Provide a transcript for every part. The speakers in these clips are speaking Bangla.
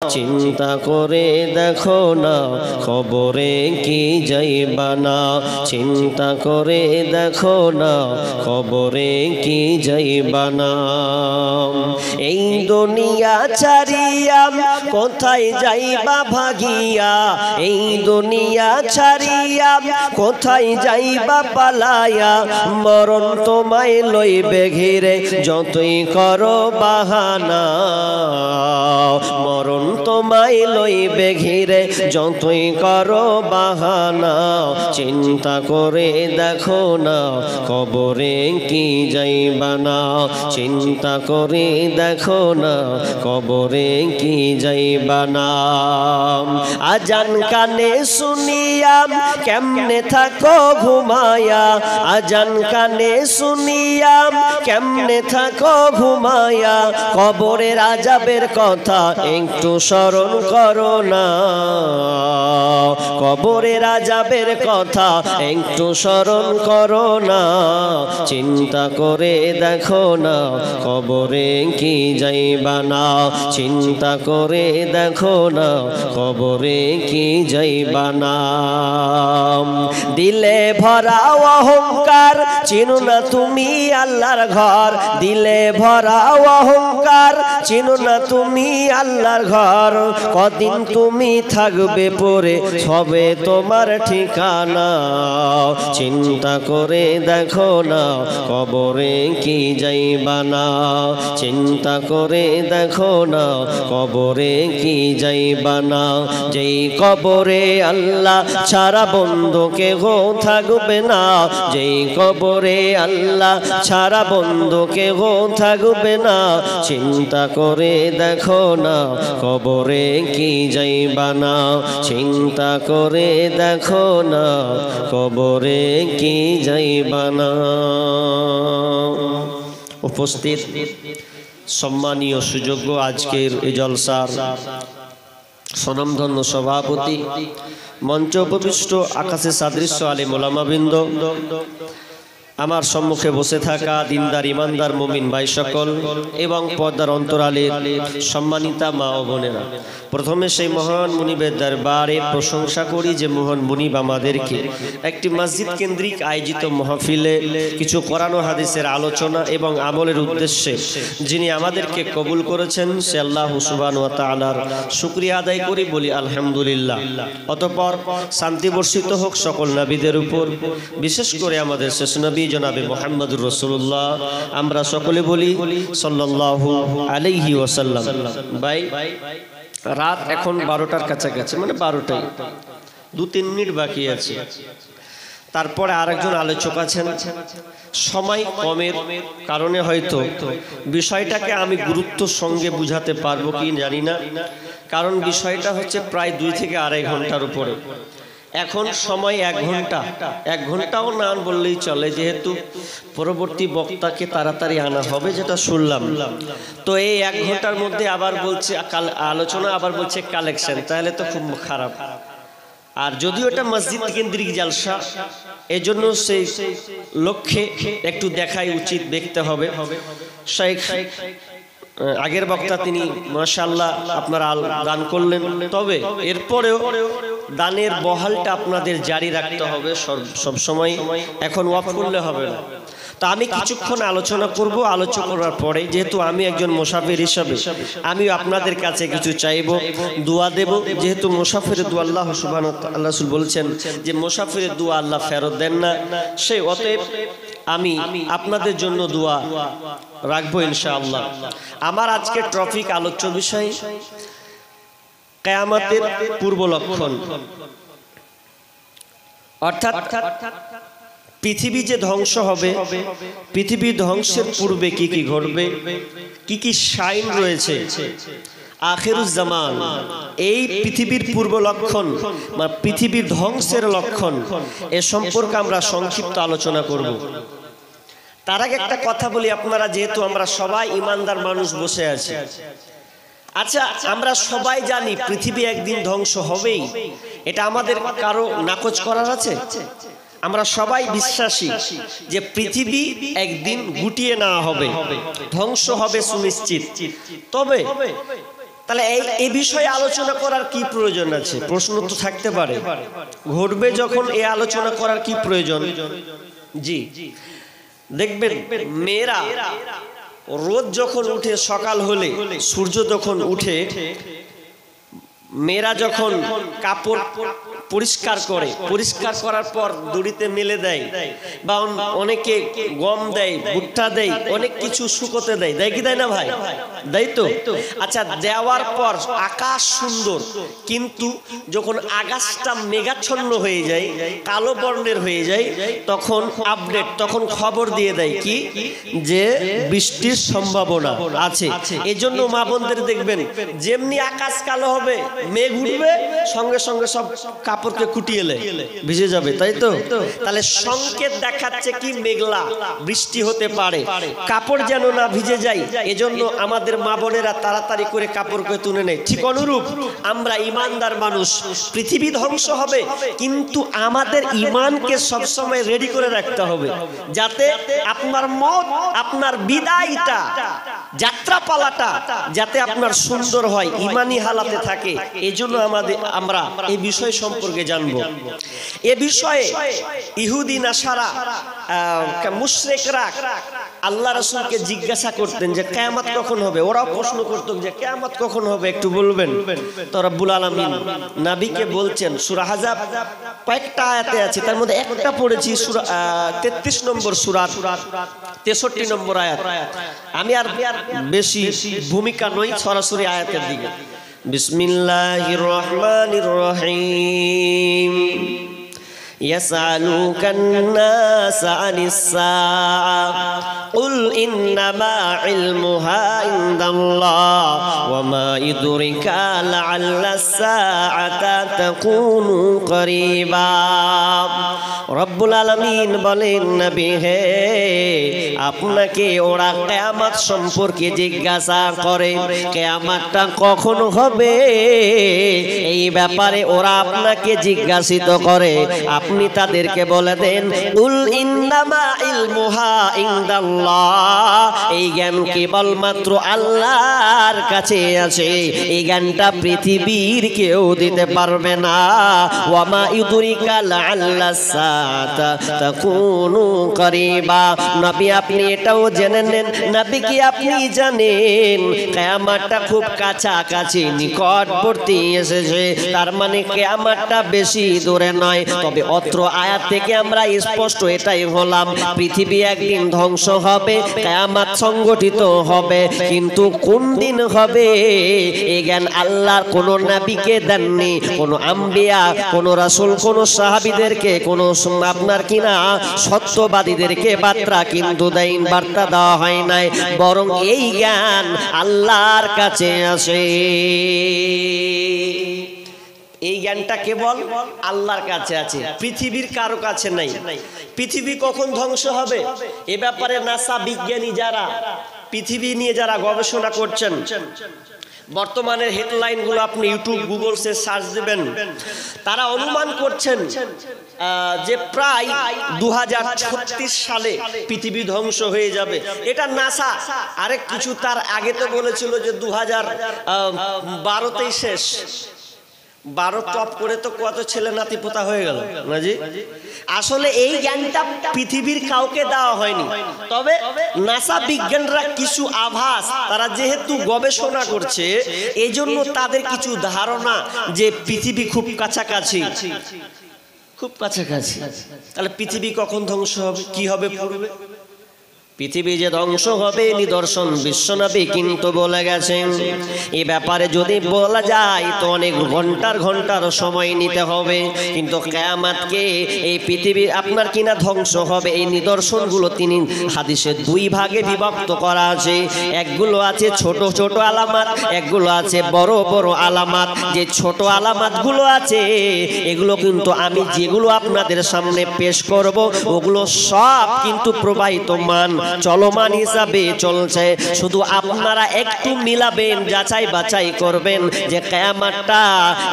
চিন্তা করে দেখো না কবরে কি যাইবা না, চিন্তা করে দেখো না কবরে কি যাইবা না। এই দুনিয়া ছাড়িয়া কোথায় যাইবা ভাগিয়া, এই দুনিয়া ছাড়িয়া কোথায় যাইবা পালায়া, মরণ তোমায় লইবে ঘিরে যতই করো বাহানা, মরণ তোমায় লইবে ঘিরে যতই করো বাহানা। চিন্তা করে দেখো না কবরে কি যাইবা না, চিন্তা করে দেখো না কবরে কি যাইবা না। আজান কানে শুনিয়া কেমনে থাকো ঘুমায়া, আজান কানে শুনিয়া কেমনে থাকো ঘুমায়া, কবরের আযাবের কথা একটু স্মরণ করো না, কবরের আযাবের কথা একটু স্মরণ করো না। চিন্তা করে দেখো না কবরে কি যাইবা না, চিন্তা করে দেখো না কবরে কি যাইবা না। দিলে ভরা অহংকার চিনো না তুমি আল্লাহর ঘর, দিলে ভরা অহংকার চিনো না তুমি আল্লাহর ঘর, কদিন তুমি থাকবে পরে হবে তোমার ঠিকানা। চিন্তা করে দেখো না কবরে কি যাইবা না, চিন্তা করে দেখো না কবরে কি যাইবা না। যেই কবরে আল্লাহ ছাড়া বন্ধু কেহ থাকবে না, যেই কবরে আল্লাহ ছাড়া বন্ধু কেহ থাকবে না। চিন্তা করে দেখো না কবরে কি যাইবা না, চিন্তা করে দেখো না কবরে কি যাইবা না। উপস্থিত সম্মানীয় সুযোগ্য আজকের এই জলসার স্বনামধন্য সভাপতি, মঞ্চ উপবিষ্ট আকাশে সাদৃশ্য আলেম ওলামাবৃন্দ, আমার সম্মুখে বসে থাকা দিনদার ইমানদার মুমিন ভাই সকল এবং পর্দার অন্তরালের সম্মানিতা মা ও বোনেরা, প্রথমে সেই মহান মুনিবের দরবারে প্রশংসা করি যে মহান মুনিব আমাদেরকে একটি মসজিদ কেন্দ্রিক আয়োজিত মাহফিলে কিছু কোরআন ও হাদিসের আলোচনা এবং আমলের উদ্দেশ্যে যিনি আমাদেরকে কবুল করেছেন, সে আল্লাহ সুবহানাহু ওয়া তাআলার শুকরিয়া আদায় করি, বলি আলহামদুলিল্লাহ। অতঃপর শান্তি বর্ষিত হোক সকল নবীদের উপর, বিশেষ করে আমাদের শেষ নবী জনাবে মুহাম্মদুর রাসূলুল্লাহ, আমরা সকলে বলি সাল্লাল্লাহু আলাইহি ওয়াসাল্লাম। ভাই, রাত এখন 12টার কাছাকাছি, মানে 12টায় 2-3 মিনিট বাকি আছে। তারপরে আরেকজন আলোচক আছেন, সময় কমের কারণে হয়তো বিষয়টাকে আমি গুরুত্বের সঙ্গে বুঝাতে পারবো কি জানি না, কারণ বিষয়টা হচ্ছে প্রায় 2 থেকে আড়াই ঘন্টার উপরে। এখন সময় 1 ঘন্টা, 1 ঘন্টাও না বললেই চলে, যেহেতু পরবর্তী বক্তাকে তাড়াতাড়ি আনা হবে যেটা শুনলাম। তো এই 1 ঘন্টার মধ্যে আবার বলছে আলোচনা, আবার বলছে কালেকশন, তাহলে তো খুব খারাপ। আর যদিও এটা মসজিদ কেন্দ্রিক জালসা, এজন্য সেই লক্ষ্যে একটু দেখাই উচিত, দেখতে হবে। শেখ আগের বক্তা তিনি মাশাআল্লাহ আপনারা দান করলেন, তবে এরপরেও দানের বহালটা আপনাদের জারি রাখতে হবে সব সময়, এখন ওয়াফ করলে হবে না। তা আমি কিছুক্ষণ আলোচনা করব, আলোচনা করার পরে যেহেতু আমি একজন মুসাফির হিসাবে আমি আপনাদের কাছে কিছু চাইব, দোয়া দেব, যেহেতু মুসাফিরের দোয়া আল্লাহ সুবহানাহু ওয়া তাআলা রাসূল বলেছেন যে মুসাফিরের দোয়া আল্লাহ ফেরত দেন না, সেই অতএব আমি আপনাদের জন্য দোয়া রাখবো ইনশাআল্লাহ। আমার আজকে টপিক আলোচ্য বিষয় কিয়ামতের পূর্ব লক্ষণ, অর্থাৎ পৃথিবী যে ধ্বংস হবে, পৃথিবী ধ্বংসের পূর্বে কি কি ঘটবে, কি কি সাইন রয়েছে, আখিরুজ জামান, এই পৃথিবীর পূর্ব লক্ষণ বা পৃথিবীর ধ্বংসের লক্ষণ, এ সম্পর্কে আমরা সংক্ষিপ্ত আলোচনা করব। তার আগে একটা কথা বলি, আপনারা যেহেতু আমরা সবাই ইমানদার মানুষ বসে আছি, আচ্ছা আমরা সবাই জানি পৃথিবী একদিন ধ্বংস হবেই, এটা আমাদের কারো নাকচ করার আছে? আমরা সবাই বিশ্বাসী যে পৃথিবী একদিন গুটিয়ে নেওয়া হবে, ধ্বংস হবে সুনিশ্চিত। তবে তাহলে এই বিষয়ে আলোচনা করার কি প্রয়োজন আছে? প্রশ্ন তো থাকতে পারে, ঘটবে যখন এই আলোচনা করার কি প্রয়োজন? জি, দেখবেন মেয়েরা রোজ যখন উঠে, সকাল হলে সূর্য যখন উঠে, মেয়েরা যখন কাপড় পরিষ্কার করে, পরিষ্কার করার পর দড়িতে মেলে দেয়, বা অনেকে গম দেয়, ভুট্টা দেয়, অনেক কিছু শুকোতে দেয়, দেয় কি দেয় না ভাই? দেয় তো। আচ্ছা, দেওয়ার পর আকাশ সুন্দর, কিন্তু যখন আকাশটা মেঘাচ্ছন্ন হয়ে যায়, কালো বর্ণের হয়ে যায়, তখন আপডেট, তখন খবর দিয়ে দেয় কি, যে বৃষ্টির সম্ভাবনা আছে। এজন্য মা বোনদের দেখবেন, যেমনি আকাশ কালো হবে, মেঘ উঠবে, সঙ্গে সঙ্গে সব কাপড়কে কুটিয়ে ভিজে যাবে, তাই তো? তাহলে সংকেত দেখাচ্ছে কি, মেঘলা, বৃষ্টি হতে পারে, কাপড় যেন না ভিজে যায়। এজন্য আমাদের মা বোনেরা তাড়াতাড়ি করে কাপড়কে তুলে নেয়। ঠিক অনুরূপ আমরা ইমানদার মানুষ, পৃথিবী ধ্বংস হবে, কিন্তু আমাদের ইমানকে সবসময় রেডি করে রাখতে হবে, যাতে আপনার মত, আপনার বিদায়টা, যাত্রাপালাটা যাতে আপনার সুন্দর হয়, ইমানি হালাতে থাকে। এজন্য আমরা এই বিষয় সম্পর্কে জানবো। এ বিষয়ে ইহুদি নাসারা, মুশরিকরা আল্লাহ রাসূলকে জিজ্ঞাসা করতেন যে কিয়ামত কখন হবে। ওরাও প্রশ্ন করত যে কিয়ামত কখন হবে, একটু বলবেন? তো রব্বুল আলামিন নবীকে বলছেন, সূরা আহজাব কয়েকটা আয়াতে আছে, তার মধ্যে একটা পড়েছি, সূরা 33 নম্বর সূরা 63 নম্বর আয়াত। আমি আর বেশি ভূমিকা নই, সরাসরি আয়াতের দিকে। বিসমিল্লাহির রহমানির রহিম। ইয়াসআলুকান নাস আনিস সাআ কুল ইন্নামা ইলমুহা ইনদাল্লাহ ওয়া মা ইউদরিকা লাআল্লাস সাআতা তাকুনু করিবা। রব্বুল আলামিন বলেন, নবী হে, আপনাকে ওরা কিয়ামত সম্পর্কে জিজ্ঞাসা করে, কিয়ামতটা কখন হবে এই ব্যাপারে ওরা আপনাকে জিজ্ঞাসিত করে। আপনি তাদেরকে বলে দেন, কুল ইন্নামা ইলমুহা ইনদাল্লাহ, এই জ্ঞান কেবলমাত্র আল্লাহর কাছে আছে, এই জ্ঞানটা পৃথিবীর কেউ দিতে পারবে না। ওয়া মা ইউদরিকা লাআল্লাস সাআতা তাকুনু করিবা। নবী আপনি এটাও জেনে নেন, নবী কি আপনি জানেন কিয়ামতটা খুব কাছাকাছি, নিকটবর্তী এসেছে। তার মানে কিয়ামতটা বেশি দূরে নয়। তবে অত্র আয়াত থেকে আমরা স্পষ্ট এটাই হলাম, পৃথিবী একদিন ধ্বংস হবে, কিয়ামত সংগঠিত হবে, কিন্তু কোন দিন হবে এই জ্ঞান আল্লাহর কোন নবীকে দেননি, কোন আম্বিয়া, কোন রাসূল, কোন সাহাবীদেরকে, কোন আপনার কিনা সত্যবাদীদেরকে বার্তা কিন্তু বার্তা দেওয়া হয় নাই, বরং এই জ্ঞান আল্লাহর কাছে আছে। এই জ্ঞানটা কেবল আল্লাহর কাছে আছে, পৃথিবীর কারো কাছে নাই। পৃথিবী কখন ধ্বংস হবে এ ব্যাপারে নাসা বিজ্ঞানী যারা পৃথিবী নিয়ে যারা গবেষণা করছেন, বর্তমানের হেডলাইন গুলো আপনি ইউটিউব, গুগলসে সার্চ দিবেন, তারা অনুমান করছেন যে প্রায় 2036 সালে পৃথিবী ধ্বংস হয়ে যাবে। এটা নাসা। আরেক কিছু তার আগে তো বলেছিল যে 2012তেই শেষ। 12 টপ করে তো কত ছেলে নাতি পোতা হয়ে গেল না জি। আসলে এই জ্ঞানটা পৃথিবীর কাউকে দেওয়া হয়নি, তবে নাসা বিজ্ঞানীরা কিছু আভাস, তারা যেহেতু গবেষণা করছে, এই জন্য তাদের কিছু ধারণা যে পৃথিবী খুব কাছাকাছি, খুব কাছাকাছি। তাহলে পৃথিবী কখন ধ্বংস হবে, কি হবে পূর্বে? পৃথিবী যে ধ্বংস হবে নিদর্শন বিশ্বনবী কিন্তু বলে গেছেন। এই ব্যাপারে যদি বলা যায় তো অনেক ঘন্টার সময় নিতে হবে, কিন্তু কিয়ামতকে এই পৃথিবী আপনার কিনা ধ্বংস হবে, এই নিদর্শনগুলো তিনি হাদিসে 2 ভাগে বিভক্ত করা আছে। একগুলো আছে ছোট ছোট আলামত, একগুলো আছে বড় বড় আলামত। যে ছোট আলামতগুলো আছে এগুলো কিন্তু আমি যেগুলো আপনাদের সামনে পেশ করব ওগুলো সব কিন্তু প্রবাহিত মান চলমান হিসাবে চলছে। শুধু আপনারা একটু মিলাবেন, যাচাই বাছাই করবেন যে কিয়ামতটা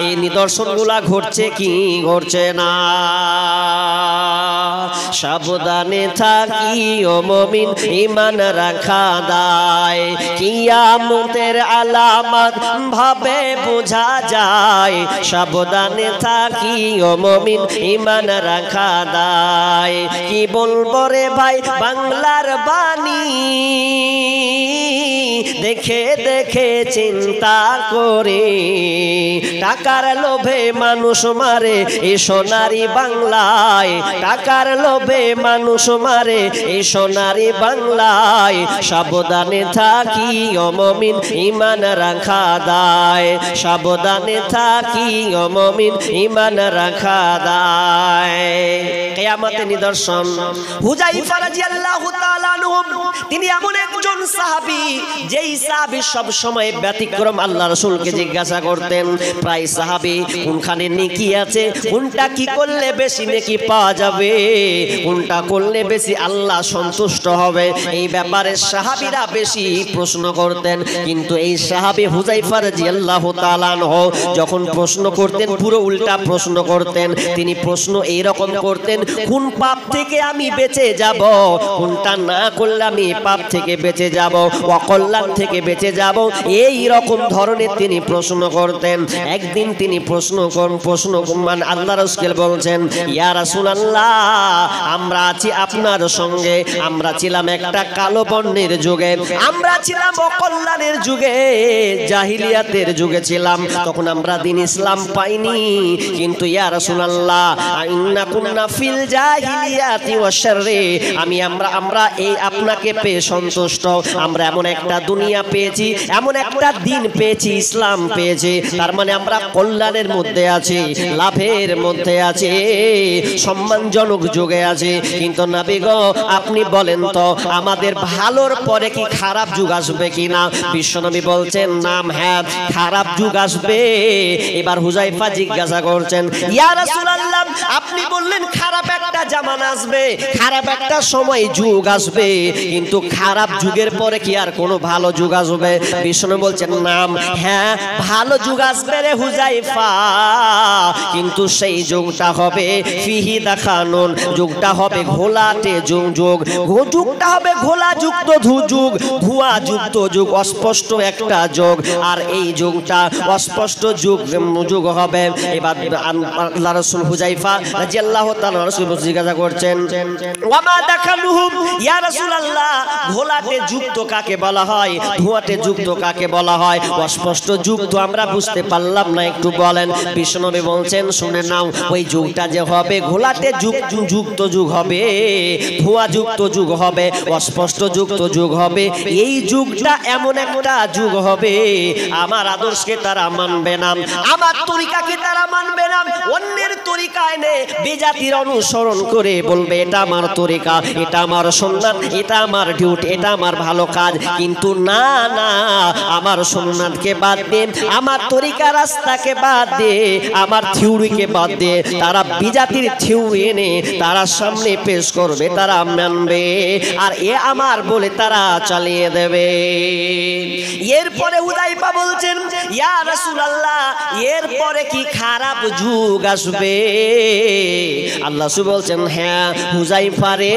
এই নিদর্শনগুলা ঘটছে কি ঘটছে না। সাবধানে থাকিও মুমিন, ঈমান রাখা দায়। কিয়ামতের আলামত ভাবে বোঝা যায়। সাবধানে থাকিও মুমিন, ঈমান রাখা দায়। কি বলবো রে ভাই বাংলার বাণী, দেখে দেখে চিন্তা করে। টাকার লোভে মানুষ মারে এই সোনারি বাংলায়, টাকার লোভে মানুষ মারে এই সোনারি বাংলায়। সাবধানে থাকিও মুমিন, ঈমান রাখা দায়। সাবধানে থাকিও মুমিন, ঈমান রাখা দায়। কিয়ামতের নিদর্শন। হুযায়ফা রাদিয়াল্লাহু তাআলা আনহু তিনি এমন একজন সাহাবী, যেই সাহাবী সব সময় ব্যতিক্রম আল্লাহ রাসূলকে জিজ্ঞাসা করতেন। প্রায় সাহাবী কোনখানে নেকি আছে, কোনটা কি করলে বেশি নেকি পাওয়া যাবে, কোনটা করলে বেশি আল্লাহ সন্তুষ্ট হবে, এই ব্যাপারে সাহাবীরা বেশি প্রশ্ন করতেন। কিন্তু এই সাহাবী হুযায়ফা রাদিয়াল্লাহু তাআলা আনহু যখন প্রশ্ন করতেন, পুরো উল্টা প্রশ্ন করতেন। তিনি প্রশ্ন এইরকম করতেন, কোন পাপ থেকে আমি বেঁচে যাব, কোনটা না করলে আমি পাপ থেকে বেঁচে যাব, অকল্যাণ থেকে বেঁচে যাব, এই রকম ধরনের তিনি প্রশ্ন করতেন। একদিন তিনি প্রশ্ন মানে আল্লাহ রাসূল বলছেন, ইয়া রাসূলুল্লাহ, আমরা আছি আপনার সঙ্গে, আমরা ছিলাম একটা কালো বর্ণের যুগে, আমরা ছিলাম অকল্যাণের যুগে, জাহিলিয়াতের যুগে ছিলাম, তখন আমরা দ্বীন ইসলাম পাইনি। কিন্তু ইয়া রাসূলুল্লাহ, ইন্না কুন্না ফিল জাহিলিয়াতি ওয়াশ শাররি, আমরা এই আপনাকে পেয়ে সন্তুষ্ট। আমরা এমন একটা দুনিয়া পেয়েছি, এমন একটা দিন পেয়েছি, ইসলাম পেয়েছি, তার মানে আমরা কল্যাণের মধ্যে আছি, লাভের মধ্যে আছি, সম্মানজনক যুগে আছি। কিন্তু নবী গো, আপনি বলেন তো আমাদের ভালোর পরে কি খারাপ যুগ আসবে কিনা? বিশ্বনবী বলছেন, নাম হ্যাঁ, খারাপ যুগ আসবে। এবার হুযায়ফা জিজ্ঞাসা করছেন, ইয়া রাসূলুল্লাহ, আপনি বললেন খারাপ একটা জামানা আসবে, খারাপ একটা সময় যুগ আসবে, কিন্তু খারাপ যুগের পরে কি আর কোনো ভালো যুগ আসবে? বিষ্ণু বলছেন, নাম হ্যাঁ, ভালো যুগ আসবে রে হুযায়ফা, কিন্তু সেই যুগটা হবে ফিহি দাখানুন, যুগটা হবে ঘোলাটে যুগ, যুগটা হবে ঘোলা যুক্ত যুগ, ধোঁয়া যুক্ত যুগ, অস্পষ্ট একটা যুগ। আর এই যুগটা অস্পষ্ট যুগ হবে। এবার আল্লাহ রাসূল হুযায়ফা রাদিয়াল্লাহু তাআলা রাসূল জিজ্ঞাসা করছেন, ওয়ামা দাখালুহুম ইয়া রাসূলুল্লাহ, ঘোলাটে যুক্ত কাকে বলা হয়, ধোঁয়াটে যুক্ত কাকে বলা হয়, অস্পষ্ট যুগ তো আমরা বুঝতে পারলাম না, একটু বলেন। বিষ্ণুনবী বলছেন, শুনে নাও, ওই যুগটা যে হবে ঘোলাটে যুক্ত যুগ হবে, ধোঁয়া যুক্ত যুগ হবে, অস্পষ্ট যুক্ত যুগ হবে। এই যুগটা এমন একটা যুগ হবে, আমার আদর্শকে তারা মানবে না, আমার তরিকাকে তারা মানবে না, অন্যের তরিকা এনে বেজাতির অনুসরণ করে বলবে এটা আমার তরিকা, এটা আমার সুন্নাত, এটা আমার ডিউটি, এটা আমার ভালো কাজ। কিন্তু না, আমার সুন্নাতকে বাদ দিয়ে, আমার তরিকা রাস্তাকে বাদ দিয়ে, আমার থিওরিকে বাদ দিয়ে তারা বিজাতির থিওরি এনে তারা সামনে পেশ করবে, তারা মানবে, আর এ আমার বলে তারা চালিয়ে দেবে। এরপরে হুযায়ফা বলছেন, ইয়া রাসূলুল্লাহ, এরপরে কি খারাপ যুগ আসবে? আল্লাহ রাসূল বলছেন, হ্যাঁ হুযায়ফা রে,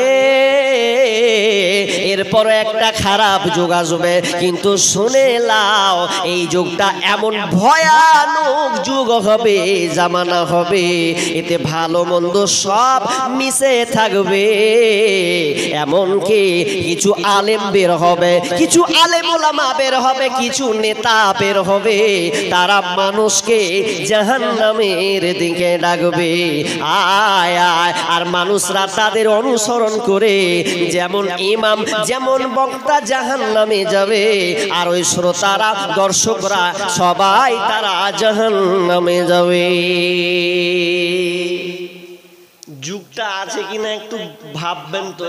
এরপরে একটা খারাপ যুগ আসবে, কিন্তু শুনে লাও, এই যুগটা এমন ভয়ানক যুগ হবে, জামানা হবে, এতে ভালো মন্দ সব মিশে থাকবে। এমনকি কিছু আলেম বের হবে, কিছু আলেম ওলামা বের হবে, কিছু নেতা বের হবে, তারা মানুষকে জাহান্নামের দিকে ডাকবে। আয় আয়, আর মানুষরা তাদের অনুসরণ করে, যেমন ইমাম, যেমন বক্তা জাহান্নামে যাবে, আর ওই শ্রোতারা, দর্শকরা সবাই তারা জাহান্নামে যাবে। যুগটা আছে কিনা একটু ভাববেন তো,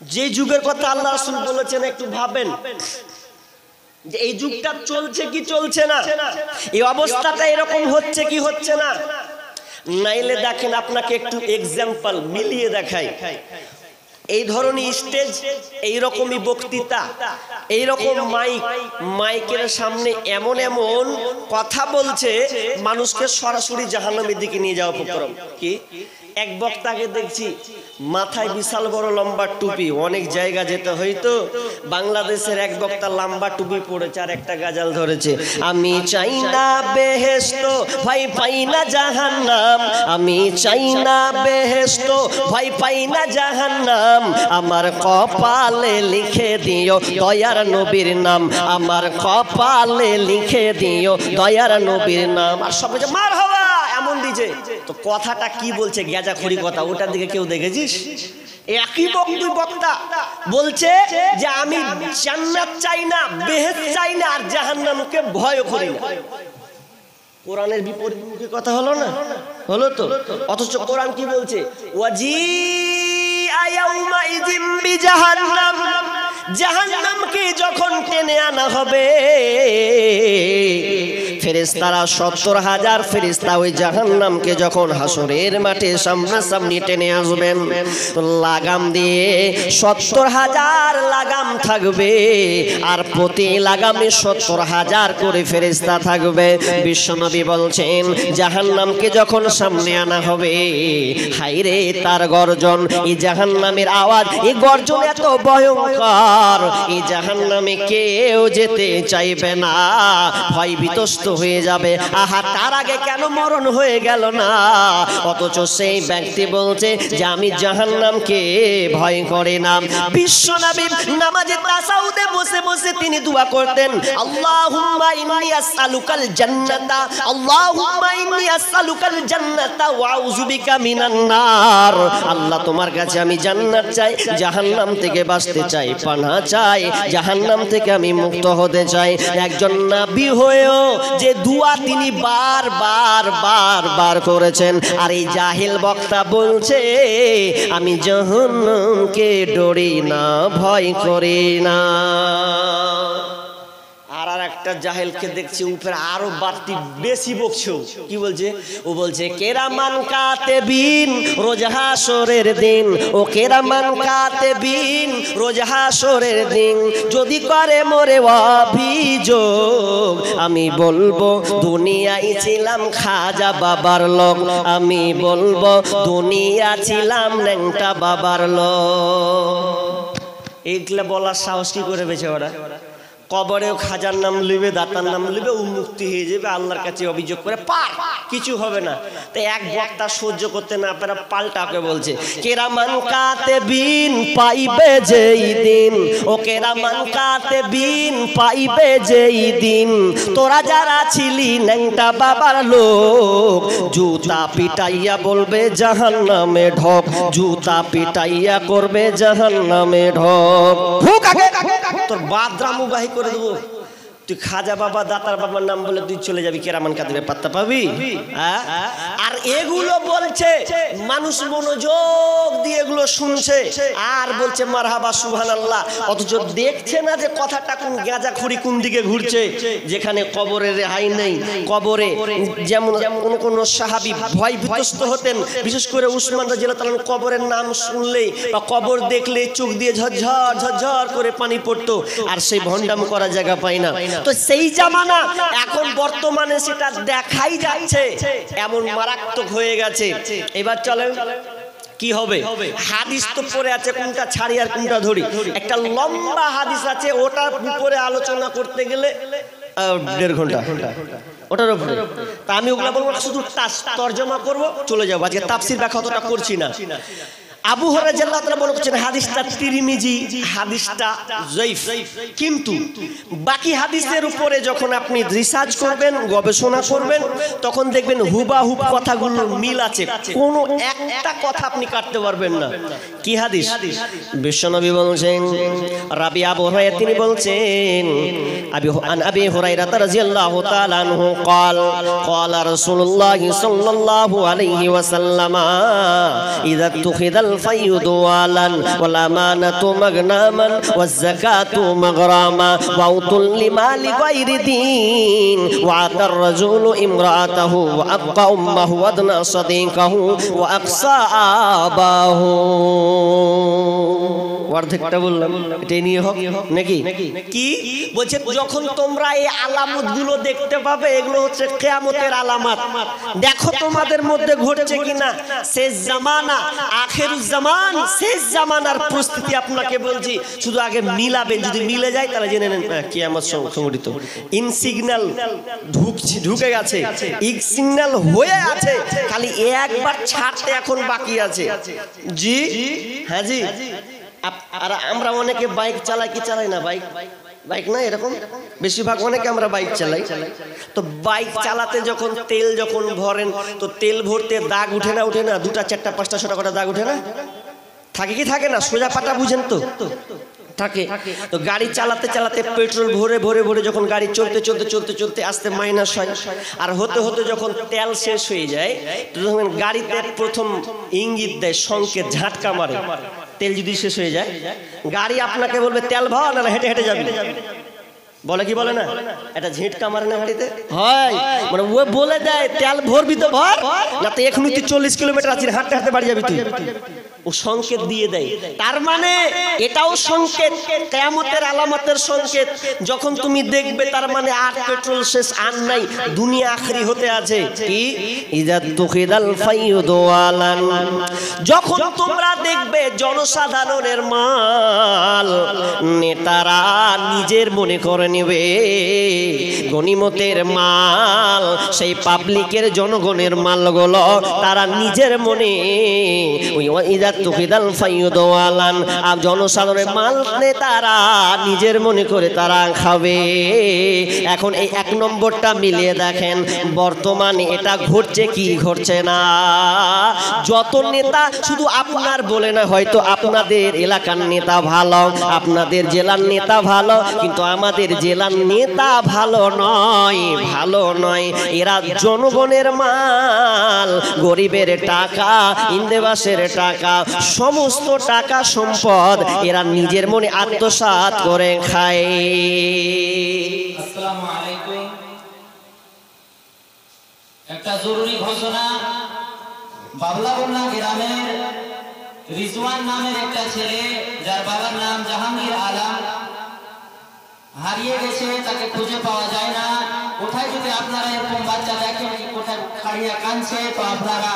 যে যুগের কথা আল্লাহ রাসূল বলেছেন একটু ভাবেন যে এই যুগটা চলছে কি চলছে না, এই অবস্থাটা এরকম হচ্ছে কি হচ্ছে না। নাইলে দেখেন, আপনাকে একটু এক্সাম্পল মিলিয়ে দেখাই। এই ধরনের স্টেজ, এই রকমই বক্তৃতা, এই রকম মাইকের সামনে এমন এমন কথা বলছে মানুষকে সরাসরি জাহান্নামের দিকে নিয়ে যাওয়া উপক্রম। কি এক বক্তাকে দেখছি মাথায় বিশাল বড় লম্বা টুপি, অনেক জায়গা যেতে হয়তো, বাংলাদেশের এক বক্তা লম্বা টুপি পড়েছে আর একটা গাজাল ধরেছে, আমি চাই না বেহেশত ভাই পাই না জাহান্নাম, আমি চাই না বেহেশত ভাই পাই না জাহান্নাম, আমার কপালে লিখে দিও দয়ার নবীর নাম, আমার কপালে লিখে দিও দয়ার নবীর নাম। আর সব বলছে মারহাবা, এমন দিছে। তো কথাটা কি বলছে? গেজাখড়ি কথা, ওটার দিকে কেউ দেখেছিস? একই বক্তা বলছে যে আমি জান্নাত চাই না, বেহেশত চাই না, আর জাহান্নামকে ভয় করি না। কোরআনের বিপরীতমুখী কথা হলো না? হলো তো। অথচ কোরআন কি বলছে? ওয়াজি আয়াউমা ইযিম বিজাহান্নাম, জাহান্নামকে যখন টেনে আনা হবে, ফেরেশতারা 70,000 ফেরেশতা ওই জাহান্নামকে যখন হাসরের মাঠে সামনাসামনি টেনে আসবেন, তো লাগাম দিয়ে 70,000 লাগাম থাকবে, আর প্রতি লাগামে 70,000 করে ফেরেশতা থাকবে। বিশ্বনবী বলছেন জাহান্নামকে যখন সামনে আনা হবে, হায়রে তার গর্জন, এই জাহান্নামের আওয়াজ, এই গর্জন এত ভয়ঙ্কর, এই জাহান্নামে কেউ যেতে চাইবে না, ভয় বিতস্ত হয়ে যাবে। আহা, তার আগে কেন মরণ হয়ে গেল না? অথচ সেই ব্যক্তি বলছে যে আমি জাহান্নামকে ভয় করি না। বিশ্বনবী নামাজে তাসাউদে বসে বসে তিনি দোয়া করতেন, আল্লাহুম্মা ইন্নী আসআলুকাল জান্নাতা, আল্লাহুম্মা ইন্নী আসআলুকাল জান্নাতা ওয়া আউযু বিকা মিনান নার। আল্লাহ তোমার কাছে আমি জান্নাত চাই, জাহান্নাম থেকে বাঁচতে চাই, পানাহ চাই, জাহান্নাম থেকে আমি মুক্ত হতে চাই। একজন নবী হয়েও যে দোয়া তিনি বার করেছেন, আর এই জাহিল বক্তা বলছে আমি জাহান্নামকে ডরি না, ভয় করি না। আর একটা জাহেলকে দেখছি উপরে আরো বাড়তি বেশি বকছে। কি বলছে? ও বলছে কেরামান কাতেবিন রোজ হাসরের দিন, ও কেরামান কাতেবিন রোজ হাসরের দিন যদি করে মোরে অভিযোগ, আমি বলবো দুনিয়ায় ছিলাম খাজা বাবার লোক, আমি বলবো দুনিয়া ছিলাম ন্যাংটা বাবার লোক। এইগুলা বলার সাহস কি করে পেয়েছে ওরা? কবরেও খাজার নাম লিবে, দাতার নাম লিবে, ও মুক্তি হয়ে যাবে, আল্লাহর কাছে অভিযোগ করে পার কিছু হবে না। তো এক বক্তা সহ্য করতে না পারে পাল্টাকে বলছে কেরামান কাতেবিন পাইবে যেই দিন, ও কেরামান কাতেবিন পাইবে যেই দিন, তোরা যারা ছিলি ন্যাংটা বাবার লোক, জুতা পিটাইয়া বলবে জাহান্নামে ঢোক, জুতা পিটাইয়া করবে জাহান্নামে ঢোক। তোর বাদরামু বাহি করে দেবো। তুই খাজা বাবা দাতার বাবার নাম বলে তুই চলে যাবি কেরামান কাদের পাত্তা পাবি? আর এগুলো বলছে মানুষ মনোযোগ দিয়ে এগুলো শুনছে আর বলছে মারহাবা সুবহানাল্লাহ, অথচ দেখছে না যে কথাটা কোন গাঁজাখুরি কোন দিকে ঘুরছে। যেখানে কবরের রেহাই নেই, কবরে যেমন কোন সাহাবী ভয় বিধ্বস্ত হতেন, বিশেষ করে উসমান রাদিয়াল্লাহু তাআলা কবরের নাম শুনলেই বা কবর দেখলে চোখ দিয়ে ঝরঝর ঝরঝর করে পানি পড়তো, আর সেই ভণ্ডাম করা জায়গা পায় না। তো সেই জামানা এখন বর্তমানে সেটা দেখাই যাচ্ছে, এমন মারাত্মক হয়ে গেছে। এবার চলেন কি হবে? হাদিস তো পড়ে আছে, কোনটা ছাড়ি আর কোনটা ধরি। একটা লম্বা হাদিস আছে, ওটার উপরে আলোচনা করতে গেলে 1.5 ঘন্টা, ওটার উপরে। তা আমি ওগুলা বলবো, শুধু তর্জমা করবো, চলে যাবো। আজকে তাফসীর ব্যাখ্যা অতটা করছি না। আবু হুরায়রা রাদিয়াল্লাহু তাআলা বলেছেন হাদিসটা তিরমিজি, হাদিসটা যায়ীফ, কিন্তু বাকি হাদিসের উপরে যখন আপনি রিসার্চ করবেন, গবেষণা করবেন, তখন দেখবেন হুবাহুব কথাগুলোর মিল আছে, কোনো একটা কথা আপনি কাটতে পারবেন না। কি হাদিস? বিশ্বনবী বলেছেন, রাবি আবু হুরায়রা তিনি বলছেন, আবি হুরায়রা রাদিয়াল্লাহু তাআলা আনহু قال قال رسول الله صلى الله عليه وسلم اذا اتخذ الفيض والا والأمانة مغناما والزكاة مغراما وأوتوا المال غير دين وعطى الرجل امرأته وأبقى أمه وأدنى صديقه وأقصى آباه অর্ধেকটা বললাম এটা নিয়ে হোক নাকি কি বলছে যখন তোমরা এই আলামতগুলো দেখতে পাবে এগুলো হচ্ছে কিয়ামতের আলামত দেখো তোমাদের মধ্যে ঘটছে কিনা শেষ জামানা আখিরুজ জামান শেষ জামানার প্রস্তুতি আপনাকে বলছি শুধু আগে মিলাবেন যদি মিলে যায় তাহলে জেনে নেন কিয়ামত সংঘটিত ইন সিগন্যাল ঢুকে গেছে ইক সিগন্যাল হয়ে আছে খালি একবার ছাড়তে এখন বাকি আছে জি হ্যাঁ জি আর আমরা অনেকে বাইক চালাই কি চালাই না বাইক না এরকম বেশিরভাগ অনেকে আমরা বাইক চালাই তো বাইক চালাতে যখন তেল যখন ভরেন তো তেল ভরতে দাগ উঠে না দুটা চারটা পাঁচটা ছটা করে দাগ উঠে না থাকে কি থাকে না সোজা পাটা বুঝেন তো থাকে তো গাড়ি চালাতে চালাতে পেট্রোল ভরে ভরে ভরে যখন গাড়ি চলতে আস্তে মাইনাস হয় আর হতে হতে যখন তেল শেষ হয়ে যায় তো যখন গাড়িতে প্রথম ইঙ্গিত দেয় সংকেত ঝাটকা মারে তেল যদি শেষ হয়ে যায় গাড়ি আপনাকে বলবে তেল ভর না হেঁটে হেঁটে যাবি বলে কি বলে না এটা ঝিটকা মারে না গাড়িতে হয় মানে ও বলে দেয় তেল ভরবি তো ভর না তো এখনই তুই 40 কিলোমিটার আছিস হাঁটতে হাঁটতে বাড়ি যাবি তুই ও সংকেত দিয়ে দেয় তার মানে এটাও সংকেত কিয়ামতের আলামতের সংকেত যখন তুমি দেখবে তার মানে আর পেট্রোল শেষ আর নাই দুনিয়া আখরি হতে আছে কি ইজাত তুখিদাল ফাইয়ুদু ওয়ালান যখন তোমরা দেখবে জনসাধারণের মাল নেতারা নিজের মনে করে নেবে গনিমতের মাল সেই পাবলিকের জনগণের মালগুলো তারা নিজের মনে ওই ইজাত তুখিদাল ফাইয়ুদু ওয়ালান আর জনসাধারণের মাল নেতারা নিজের মনে করে তারা খাবে এখন এই এক নম্বরটা মিলিয়ে দেখেন বর্তমানে এটা ঘটছে কি ঘটছে না যত নেতা শুধু আপনার বলে না হয়তো আপনাদের এলাকার নেতা ভালো আপনাদের জেলার নেতা ভালো কিন্তু আমাদের জেলার নেতা ভালো নয় এরা জনগণের মাল গরিবের টাকা ইন্দেবাসের টাকা সমস্ত টাকা সম্পদ এরা নিজের মনে আত্মসাৎ করে খায় আসসালামু আলাইকুম একটা জরুরি ঘোষণা বাবলাবন্না গ্রামের রিজওয়ান নামের একটা ছেলে যার বাবার নাম জাহাঙ্গীর আলম হারিয়ে গেছে তাকে খুঁজে পাওয়া যায় না কোথায় যদি আপনারা এরকম বাচ্চা দেখেন কোথায় খাড়িয়া কাঁদছে তো আপনারা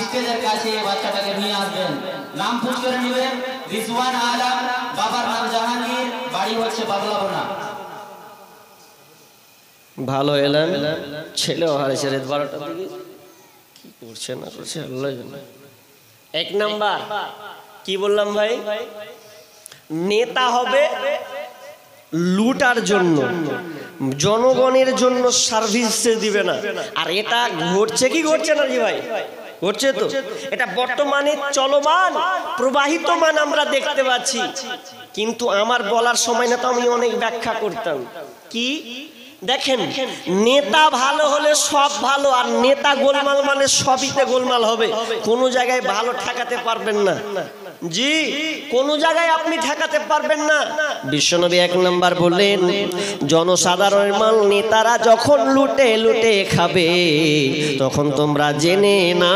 স্টেজের কাছে বাচ্চাটাকে নিয়ে আসবেন নাম পুজ করে নেবেন রিজওয়ান আলম বাবার নাম জাহাঙ্গীর বাড়ি হচ্ছে বাবলাবন্না ভালো এলেন ছেলেও হারিয়েছে রাত 12টার দিকে কি করছে না করছে আল্লাহ জানে এক নাম্বার কি বললাম ভাই নেতা হবে লুটার জন্য জনগণের জন্য সার্ভিস দিবে না আর এটা ঘটছে কি ঘটছে না জি ভাই ঘটছে তো এটা বর্তমানে চলমান প্রবাহিতমান আমরা দেখতে পাচ্ছি কিন্তু আমার বলার সময় না তো আমি অনেক ব্যাখ্যা করতাম কি দেখেন নেতা ভালো হলে সব ভালো আর নেতা গোলমাল মানে সবইতে গোলমাল হবে কোনো জায়গায় ভালো ঠেকাতে পারবেন না জি কোনো জায়গায় আপনি ঠেকাতে পারবেন না বিশ্বনবী এক নাম্বার বললেন জনসাধারণের মাল নেতারা যখন লুটে খাবে তখন তোমরা জেনে না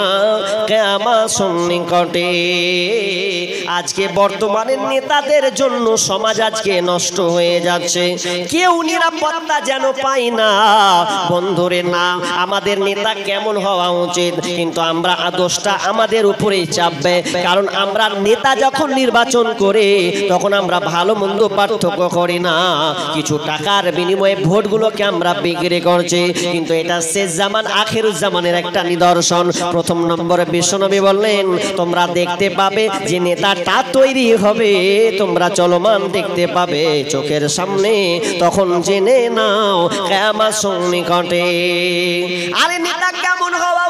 কিয়ামত সন্নিকটে আজকে বর্তমানে নেতাদের জন্য সমাজ আজকে নষ্ট হয়ে যাচ্ছে কেউ নিরাপত্তা যেন পাই না বন্ধুরে না আমাদের নেতা কেমন হওয়া উচিত কিন্তু আমরা আদর্শটা আমাদের উপরেই চাপবে কারণ আমরা নেতা যখন নির্বাচন করে তখন আমরা ভালো মন্দ পার্থক্য করি না কিছু টাকার বিনিময়ে ভোটগুলোকে আমরা বিক্রি করছি কিন্তু এটা শেষ জামান আখিরুজ জামানের একটা নিদর্শন প্রথম নম্বরে বিশ্বনবী বললেন তোমরা দেখতে পাবে যে নেতাটা তৈরি হবে তোমরা চলমান দেখতে পাবে চোখের সামনে তখন জেনে নাও কিয়ামত সন্নিকটে আরে নেতা কেমন হওয়া